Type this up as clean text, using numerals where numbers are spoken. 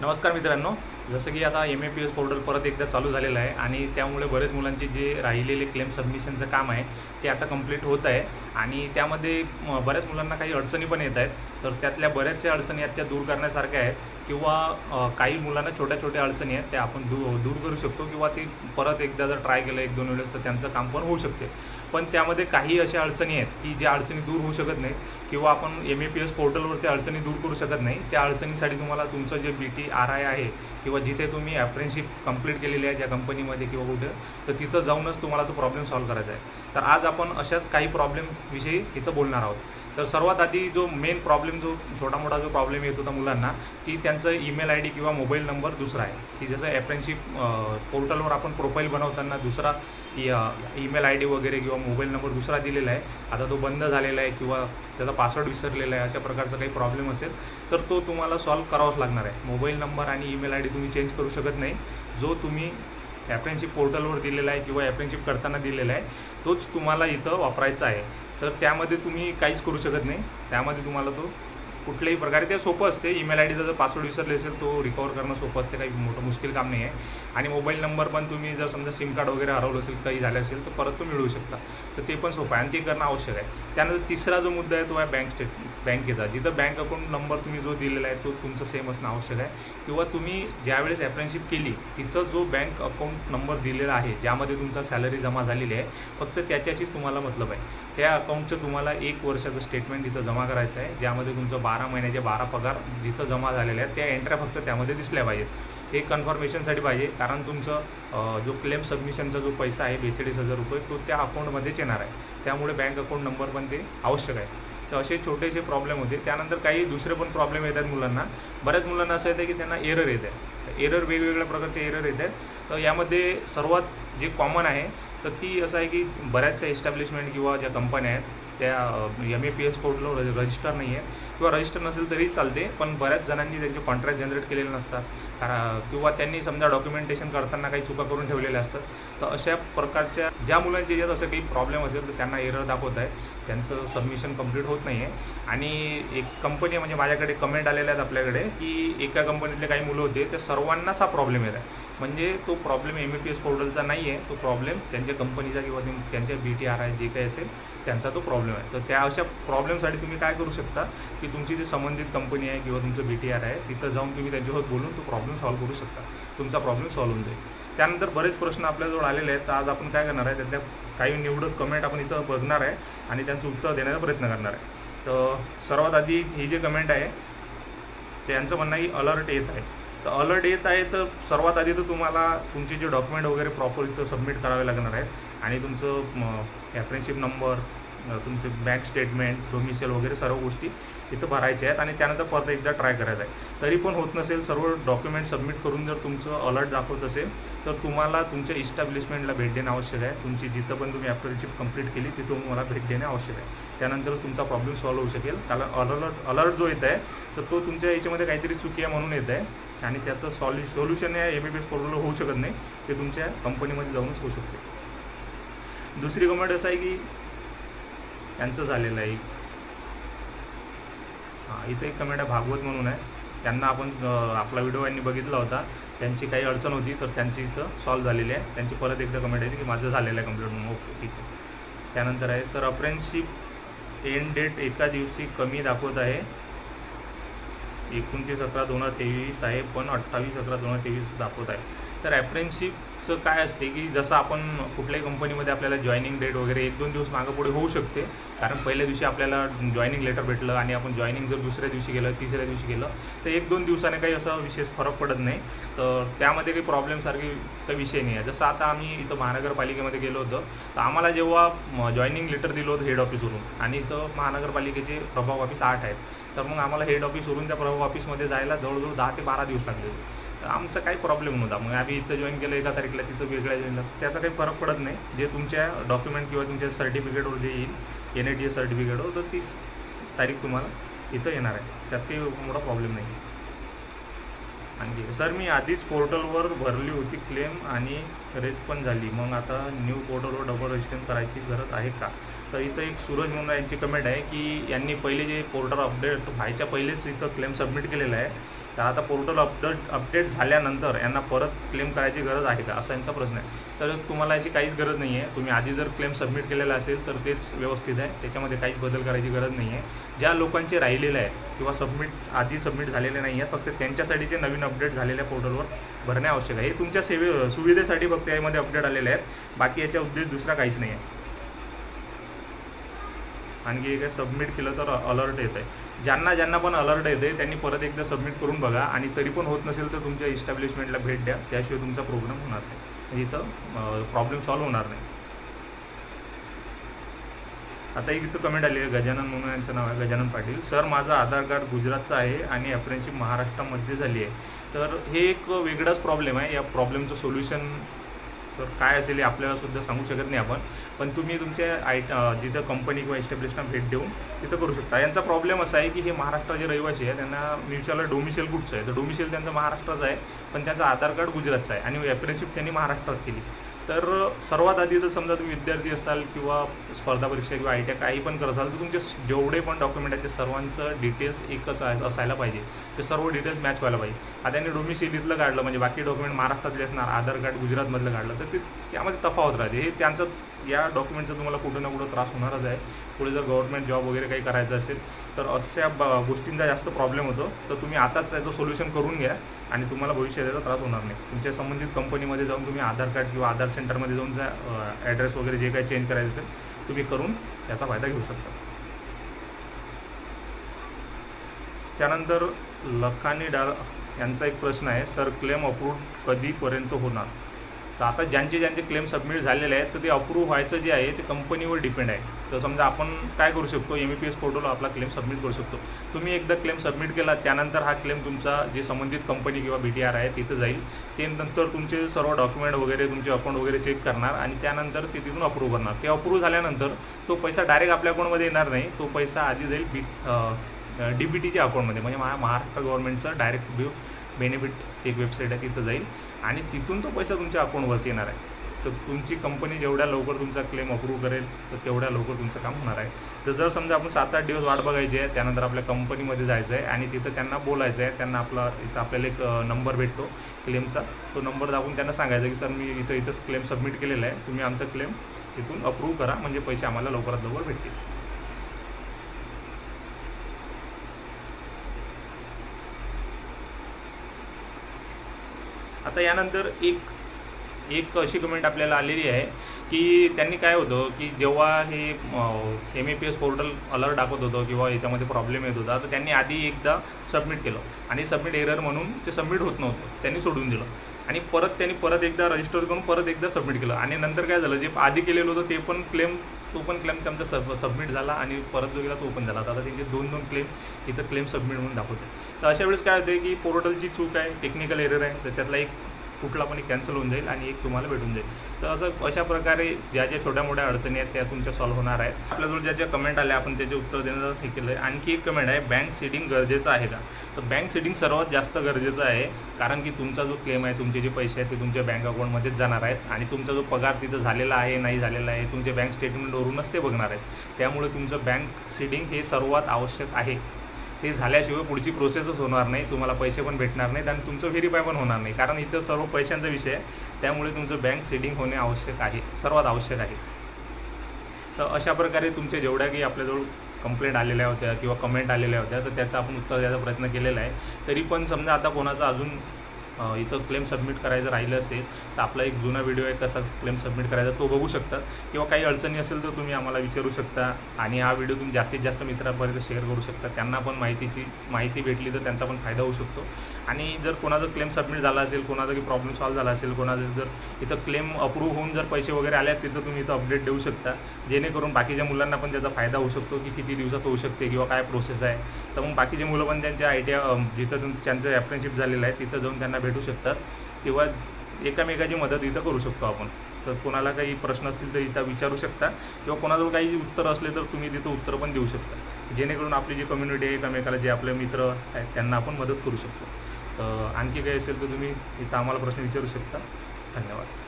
नमस्कार मित्रांनो, जसं की आता MAPS पोर्टल परत एकदा चालू झालेलं आहे आणि त्यामुळे बरेच मुलांचे जे राहिलेले क्लेम सबमिशनचं काम आहे ते आता कंप्लीट होत आहे आणि त्यामध्ये बऱ्याच मुलांना काही अडचणी पण येत आहेत. तर त्यातल्या बऱ्याचशा अडचणी आहेत त्या दूर करण्यासारख्या आहेत किंवा काही मुलांना छोट्या छोट्या अडचणी आहेत त्या आपण दूर करू शकतो किंवा ते परत एकदा जर ट्राय केलं 1-2 वेळेस तर त्यांचं काम पण होऊ शकते. पण त्यामध्ये काही अशा अडचणी आहेत की ज्या अडचणी दूर होऊ शकत नाही किंवा आपण MAPS पोर्टलवरती अडचणी दूर करू शकत नाही. त्या अडचणीसाठी तुम्हाला तुमचं जे BTRI आहे किंवा जिथे तुम्ही अप्रेंटिसशिप कंप्लीट केलेली आहे ज्या कंपनीमध्ये किंवा कुठे, तर तिथं जाऊनच तुम्हाला तो प्रॉब्लेम सॉल्व्ह करायचा आहे. तर आज आपण अशाच काही प्रॉब्लेमविषयी इथं बोलणार आहोत. तर सर्वात आधी जो मेन प्रॉब्लेम जो छोटा मोठा जो प्रॉब्लेम येत होता मुलांना की त्यांचं ईमेल ID किंवा मोबाईल नंबर दुसरा आहे की जसं अप्रेंटिसशिप पोर्टलवर आपण प्रोफाईल बनवताना दुसरा ईमेल ID वगैरे किंवा मोबाईल नंबर दुसरा दिलेला आहे, आता तो बंद झालेला आहे किंवा त्याचा पासवर्ड विसरलेला आहे, अशा प्रकारचा काही प्रॉब्लेम असेल तर तो तुम्हाला सॉल्व्ह करावाच लागणार आहे. मोबाईल नंबर आणि ईमेल ID तुम्ही चेंज करू शकत नाही. जो तुम्ही अप्रेंटिसशिप पोर्टलवर दिलेला आहे किंवा अप्रेंटिसशिप करताना दिलेला आहे तोच तुम्हाला इथं वापरायचा आहे. तर त्यामध्ये तुम्ही काहीच करू शकत नाही. त्यामध्ये तुम्हाला तो कुठल्याही प्रकारे ते सोपं असते. ईमेल IDचा जर पासवर्ड विसरले असेल तो रिकवर करणं सोपं असते, काही मोठं मुश्किल काम नाही आहे. आणि मोबाईल नंबर पण तुम्ही जर समजा सिम कार्ड वगैरे हरवलं असेल, काही झालं असेल तर परत तो मिळवू शकता. तर ते पण सोपं आहे आणि ते करणं आवश्यक आहे. त्यानंतर तिसरा जो मुद्दा आहे तो आहे बँकेचा. जिथं बँक अकाउंट नंबर तुम्ही जो दिलेला आहे तो तुमचं सेम असणं आवश्यक आहे किंवा तुम्ही ज्यावेळेस अप्रेंटिसशिप केली तिथं जो बँक अकाउंट नंबर दिलेला आहे ज्यामध्ये तुमचा सॅलरी जमा झालेली आहे फक्त त्याच्याशीच तुम्हाला मतलब आहे. त्या अकाउंटचं तुम्हाला 1 वर्षाचं स्टेटमेंट इथं जमा करायचं आहे ज्यामध्ये तुमचं 12 महिन्याचे 12 पगार जिथं जमा झालेले आहेत त्या एंट्र्या फक्त त्यामध्ये दिसल्या पाहिजेत. हे कन्फर्मेशनसाठी पाहिजे कारण तुमचं जो क्लेम सबमिशनचा जो पैसा आहे 42,000 रुपये तो त्या अकाउंटमध्येच येणार आहे. त्यामुळे बँक अकाउंट नंबर पण ते आवश्यक आहे. तर असे छोटेसे प्रॉब्लेम होते. त्यानंतर काही दुसरे पण प्रॉब्लेम येतात मुलांना. बऱ्याच मुलांना असं येतं की त्यांना एरर येत आहे. तर एरर वेगवेगळ्या प्रकारचे एरर येत आहेत. तर यामध्ये सर्वात जे कॉमन आहे तर ती असं आहे की बऱ्याचशा एस्टॅब्लिशमेंट किंवा ज्या कंपन्या आहेत त्या MAPS पोर्टलवर रजिस्टर नाही आहे किंवा रजिस्टर नसेल तरी चालते, पण बऱ्याच जणांनी त्यांचे कॉन्ट्रॅक्ट जनरेट केलेले नसतात किंवा त्यांनी समजा डॉक्युमेंटेशन करताना काही चुका करून ठेवलेल्या असतात. तर अशा प्रकारच्या ज्या मुलांच्या याच्यात असं काही प्रॉब्लेम असेल तर त्यांना एरर दाखवत आहे, त्यांचं सबमिशन कंप्लीट होत नाही आहे. आणि एक कंपनी म्हणजे माझ्याकडे कमेंट आलेल्या आहेत आपल्याकडे की एका कंपनीतले काही मुलं होते त्या सर्वांनाच हा प्रॉब्लेम येत आहे. म्हणजे तो प्रॉब्लेम MAPS पोर्टलचा नाही आहे, तो प्रॉब्लेम त्यांच्या कंपनीचा किंवा त्यांच्या BTRI जे काही असेल त्यांचा तो प्रॉब्लेम आहे. तर त्या अशा प्रॉब्लेमसाठी तुम्ही काय करू शकता की तुमची जी संबंधित कंपनी आहे किंवा तुमचं BTRI आहे तिथं जाऊन तुम्ही त्यांच्यासोबत बोलून तो प्रॉब्लेम सॉल्व्ह करू शकता. तुमचा प्रॉब्लेम सॉल्व्ह होऊन जाईल. त्यानंतर बरेच प्रश्न आपल्याजवळ आलेले आहेत. तर आज आपण काय करणार आहे त्यातल्या काही निवडक कमेंट आपण इथं बघणार आहे आणि त्यांचं उत्तर देण्याचा प्रयत्न करणार आहे. तर सर्वात आधी ही जे कमेंट आहे त्यांचं म्हणणं आहे की अलर्ट येत आहे. तर अलर्ट येत आहे तर सर्वात आधी तर तुम्हाला तुमचे जे डॉक्युमेंट वगैरे प्रॉपर इथं सबमिट करावे लागणार आहेत आणि तुमचं अप्रेंटिसशिप नंबर, तुमचे बँक स्टेटमेंट, डोमिसाईल वगैरे सर्व गोष्टी इथं भरायच्या आहेत आणि त्यानंतर परत एकदा ट्राय करायचं आहे. तरी पण होत नसेल, सर्व डॉक्युमेंट सबमिट करून जर तुमचं अलर्ट दाखवत असेल तर तुम्हाला तुमच्या इस्टॅब्लिशमेंटला भेट देणं आवश्यक आहे. तुमची जिथं पण तुम्ही अप्रेंटिसशिप कंप्लीट केली तिथून तुम्हाला भेट देणं आवश्यक आहे. त्यानंतरच तुमचा प्रॉब्लेम सॉल्व्ह होऊ शकेल. कारण अलर्ट जो येत आहे तर तो तुमच्या याच्यामध्ये काहीतरी चुकी आहे म्हणून येत आहे आणि त्याचं सोल्युशन या MAPS पोर्टलवर होऊ शकत नाही, ते तुमच्या कंपनीमध्ये जाऊनच होऊ शकते. दुसरी कमेंट असं आहे की यांचं झालेलं आहे. इथं एक कमेंट आहे भागवत म्हणून आहे. त्यांना आपण आपला व्हिडिओ यांनी बघितला होता, त्यांची काही अडचण होती तर त्यांची इथं सॉल्व्ह झालेली आहे. त्यांची परत एकदा कमेंट आहे की माझं झालेलं आहे कंप्लीट म्हणून. ओके, ठीक आहे. त्यानंतर आहे सर अप्रेंटिसशिप एंड डेट एका दिवशी कमी दाखवत आहे. 29/11/2023 आहे पण 28/11/2023 दाखवत आहे. तर अप्रेंटिसशिपचं काय असते की जसं आपण कुठल्याही कंपनीमध्ये आपल्याला जॉईनिंग डेट वगैरे 1-2 दिवस मागं पुढे होऊ शकते. कारण पहिल्या दिवशी आपल्याला जॉईनिंग लेटर भेटलं आणि आपण जॉईनिंग जर दुसऱ्या दिवशी केलं, तिसऱ्या दिवशी केलं तर 1-2 दिवसाने काही असा विशेष फरक पडत नाही. तर त्यामध्ये काही प्रॉब्लेमसारखे काही विषय नाही आहे. जसं आता आम्ही इथं महानगरपालिकेमध्ये गेलो होतो तर आम्हाला जेव्हा जॉईनिंग लेटर दिलं होतं हेड ऑफिसवरून आणि इथं महानगरपालिकेचे प्रभाग ऑफिस 8 आहेत, तर मग आम्हाला हेड ऑफिसवरून त्या प्रभाग ऑफिसमध्ये जायला जवळजवळ 10 ते 12 दिवस लागले होते. तर आमचा काही प्रॉब्लेम नव्हता. मग आम्ही इथं जॉईन केलं एका तारीखला, तिथं वेगळ्या जॉईनला, त्याचा काही फरक पडत नाही. जे तुमच्या डॉक्युमेंट किंवा तुमच्या सर्टिफिकेटवर जे येईल NATS सर्टिफिकेटवर तर तीच तारीख तुम्हाला इथं येणार आहे. त्यात काही मोठा प्रॉब्लेम नाही. आणखी सर मी आधीच पोर्टलवर भरली होती क्लेम आणि रेज पण झाली, मग आता न्यू पोर्टलवर डबल रजिस्ट्रेशन करायची गरज आहे का? तर इथं एक सूरज म्हणून यांची कमेंट आहे की यांनी पहिले जे पोर्टल अपडेट व्हायच्या पहिलेच इथं क्लेम सबमिट केलेला आहे तर आता पोर्टल अपडेट झाल्यानंतर यांना परत क्लेम करायची गरज आहे का, असा यांचा प्रश्न आहे. तर तुम्हाला याची काहीच गरज नाही आहे. तुम्ही आधी जर क्लेम सबमिट केलेला असेल तर तेच व्यवस्थित आहे, त्याच्यामध्ये काहीच बदल करायची गरज नाही आहे. ज्या लोकांचे राहिलेले आहे किंवा आधी सबमिट झालेले नाही आहेत, फक्त त्यांच्यासाठीचे नवीन अपडेट झालेल्या पोर्टलवर भरणे आवश्यक आहे. हे तुमच्या सुविधेसाठी फक्त यामध्ये अपडेट आलेले आहेत, बाकी याचा उद्देश दुसरा काहीच नाही आहे. आणखी एक सबमिट केलं तर अलर्ट येत आहे. ज्यांना पण अलर्ट येते त्यांनी परत एकदा सबमिट करून बघा, आणि तरी पण होत नसेल तर तुमच्या इस्टॅब्लिशमेंटला भेट द्या, त्याशिवाय तुमचा प्रोग्राम होणार नाही, म्हणजे इथं प्रॉब्लेम सॉल्व्ह होणार नाही. आता एक इथं कमेंट आली आहे, गजानन म्हणून यांचं नाव आहे, गजानन पाटील. सर, माझं आधार कार्ड गुजरातचं आहे आणि अप्रेंटिसशिप महाराष्ट्रामध्ये झाली आहे. तर हे एक वेगळाच प्रॉब्लेम आहे. या प्रॉब्लेमचं सोल्युशन तर काय असेल हे आपल्यालासुद्धा सांगू शकत नाही आपण, पण तुम्ही तुमच्या जिथं कंपनी किंवा एस्टॅब्लिशला भेट देऊन तिथं करू शकता. यांचा प्रॉब्लेम असा आहे की हे महाराष्ट्राचे रहिवासी आहे, त्यांना म्युच्युअल डोमिशियल कुठचं आहे, तर डोमिशियल त्यांचं महाराष्ट्राचं आहे, पण त्यांचं आधार कार्ड गुजरातचं आहे आणि अप्रेंटिसशिप त्यांनी महाराष्ट्रात केली. तर सर्वात आधी तर समजा तुम्ही विद्यार्थी असाल किंवा स्पर्धा परीक्षा किंवा ITI काही पण करत असाल, तर तुमचे जेवढे पण डॉक्युमेंट आहेत ते सर्वांचं डिटेल्स एकच असायला पाहिजे, ते सर्व डिटेल्स मॅच व्हायला पाहिजे. आता त्यांनी डोमिसिल इथलं काढलं म्हणजे बाकी डॉक्युमेंट महाराष्ट्रातले असणार, आधार कार्ड गुजरातमधलं काढलं तर त्यामध्ये तफावत राहते. हे त्यांचं या डॉक्युमेंटचा तुम्हाला कुठं ना कुठं त्रास होणारच आहे. पुढे जर गव्हर्नमेंट जॉब वगैरे काही करायचं असेल तर अशा गोष्टींचा जास्त प्रॉब्लेम होतो. तर तुम्ही आताच याचं सोल्युशन करून घ्या आणि तुम्हाला भविष्यात याचा त्रास होणार नाही. तुमच्या संबंधित कंपनीमध्ये जाऊन तुम्ही आधार कार्ड किंवा आधार सेंटरमध्ये जाऊन ॲड्रेस वगैरे जे काही चेंज करायचं असेल तुम्ही करून याचा फायदा घेऊ शकता. त्यानंतर लखानी डाळ यांचा एक प्रश्न आहे, सर क्लेम अप्रूव्ह कधीपर्यंत होणार. तर आता ज्यांचे क्लेम सबमिट झालेले आहेत तर ते अप्रूव्ह व्हायचं जे आहे ते कंपनीवर डिपेंड आहे. तर समजा आपण काय करू शकतो, MEPS पोर्टलवर आपला क्लेम सबमिट करू शकतो. तुम्ही एकदा क्लेम सबमिट केला त्यानंतर हा क्लेम तुमचा जे संबंधित कंपनी किंवा BTR आहे तिथं जाईल. ते नंतर तुमचे सर्व डॉक्युमेंट वगैरे तुमचे अकाउंट वगैरे चेक करणार आणि त्यानंतर ते तिथून अप्रूव्ह करणार. ते अप्रूव्ह झाल्यानंतर तो पैसा डायरेक्ट आपल्या अकाउंटमध्ये येणार नाही, तो पैसा आधी जाईल DBTच्या अकाउंटमध्ये, म्हणजे महाराष्ट्र गव्हर्नमेंटचं डायरेक्ट बेनिफिट एक वेबसाईट आहे तिथं जाईल आणि तिथून तो पैसा तुमच्या अकाउंटवरती येणार आहे. तर तुमची कंपनी जेवढ्या लवकर तुमचा क्लेम अप्रूव्ह करेल तर तेवढ्या लवकर तुमचं काम होणार आहे. तर जर समजा आपण 7-8 दिवस वाट बघायची आहे, त्यानंतर आपल्या कंपनीमध्ये जायचं आहे आणि तिथं त्यांना बोलायचं आहे, त्यांना इथं आपल्याला एक नंबर भेटतो क्लेमचा, तो नंबर दाबून त्यांना सांगायचं की सर मी इथंच क्लेम सबमिट केलेला आहे, तुम्ही आमचा क्लेम इथून अप्रूव्ह करा, म्हणजे पैसे आम्हाला लवकरात लवकर भेटतील. आता यानंतर एक अशी कमेंट आपल्याला आलेली आहे की त्यांनी काय होतं की जेव्हा हे MEPS पोर्टल अलर्ट दाखवत होतं किंवा याच्यामध्ये प्रॉब्लेम येत होता, तर त्यांनी आधी एकदा सबमिट केलं आणि सबमिट एरर म्हणून ते सबमिट होत नव्हतं, त्यांनी सोडून दिलं आणि त्यांनी परत एकदा रजिस्टर करून परत एकदा सबमिट केलं आणि नंतर काय झालं, जे आधी केलेलं होतं तो पण क्लेम त्यांचा सबमिट झाला आणि परत जो गेला तो पण झाला. आता त्यांचे 2 क्लेम इथं क्लेम सबमिट म्हणून दाखवते. तर अशा वेळेस काय होते की पोर्टलची चूक आहे, टेक्निकल एरर आहे, तर त्यातला एक कुठला पण कॅन्सल होऊन जाईल आणि एक तुम्हाला भेटून जाईल. तर अशा प्रकारे ज्या छोट्या मोठ्या अडचणी आहेत त्या तुमच्या सॉल्व्ह होणार आहेत. आपल्याजवळ ज्या कमेंट आल्या आपण त्याचे उत्तर देणं हे केलं आहे. आणखी एक कमेंट आहे, बँक सीडिंग गरजेचं आहे का. तर बँक सीडिंग सर्वात जास्त गरजेचं आहे, कारण की तुमचा जो क्लेम आहे, तुमचे जे पैसे आहेत ते तुमच्या बँक अकाउंटमध्येच जाणार आहेत आणि तुमचा जो पगार तिथं झालेला आहे नाही झालेला आहे तुमच्या बँक स्टेटमेंटवरूनच ते बघणार आहेत. त्यामुळे तुमचं बँक सीडिंग हे सर्वात आवश्यक आहे. ते झाल्याशिवाय पुढची प्रोसेसच होणार नाही, तुम्हाला पैसे पण भेटणार नाहीत आणि तुमचं व्हेरीफाय पण होणार नाही, कारण इथं सर्व पैशांचा विषय आहे. त्यामुळे तुमचं बँक सीडिंग होणे आवश्यक आहे, सर्वात आवश्यक आहे. तर अशा प्रकारे तुमच्या जेवढ्या काही आपल्याजवळ कंप्लेंट आलेल्या होत्या किंवा कमेंट आलेल्या होत्या तर त्याचा आपण उत्तर द्यायचा प्रयत्न केलेला आहे. तरी पण समजा आता कोणाचा अजून इथं क्लेम सबमिट करायचं राहिलं असेल तर आपला एक जुना व्हिडिओ आहे कसा क्लेम सबमिट करायचा तो बघू शकता, किंवा काही अडचणी असेल तर तुम्ही आम्हाला विचारू शकता आणि हा व्हिडिओ तुम्ही जास्तीत जास्त मित्रांपर्यंत शेअर करू शकता. त्यांना पण माहिती भेटली तर त्यांचा पण फायदा होऊ शकतो. आणि जर कोणाचा क्लेम सबमिट झाला असेल, कोणाचा काही प्रॉब्लेम सॉल्व्ह झाला असेल, कोणाचं जर इथं क्लेम अप्रूव्ह होऊन जर पैसे वगैरे आले असतील तर तुम्ही इथं अपडेट देऊ शकता, जेणेकरून बाकीच्या मुलांना पण त्याचा फायदा होऊ शकतो की किती दिवसात होऊ शकते किंवा काय प्रोसेस आहे. तर मग बाकीचे मुलं पण त्यांच्या जिथं त्यांचं अप्रेंटिसशिप झालेलं आहे तिथं जाऊन त्यांना भेटू शकतात किंवा एकामेकाची मदत इथं करू शकतो आपण. तर कोणाला काही प्रश्न असतील तर इथं विचारू शकता किंवा कोणाजवळ काही उत्तर असले तर तुम्ही तिथं उत्तर पण देऊ शकता, जेणेकरून आपली जी कम्युनिटी आहे एकामेकाला जे आपले मित्र आहेत त्यांना आपण मदत करू शकतो. तर आणखी काही असेल तर तुम्ही इथं आम्हाला प्रश्न विचारू शकता. धन्यवाद.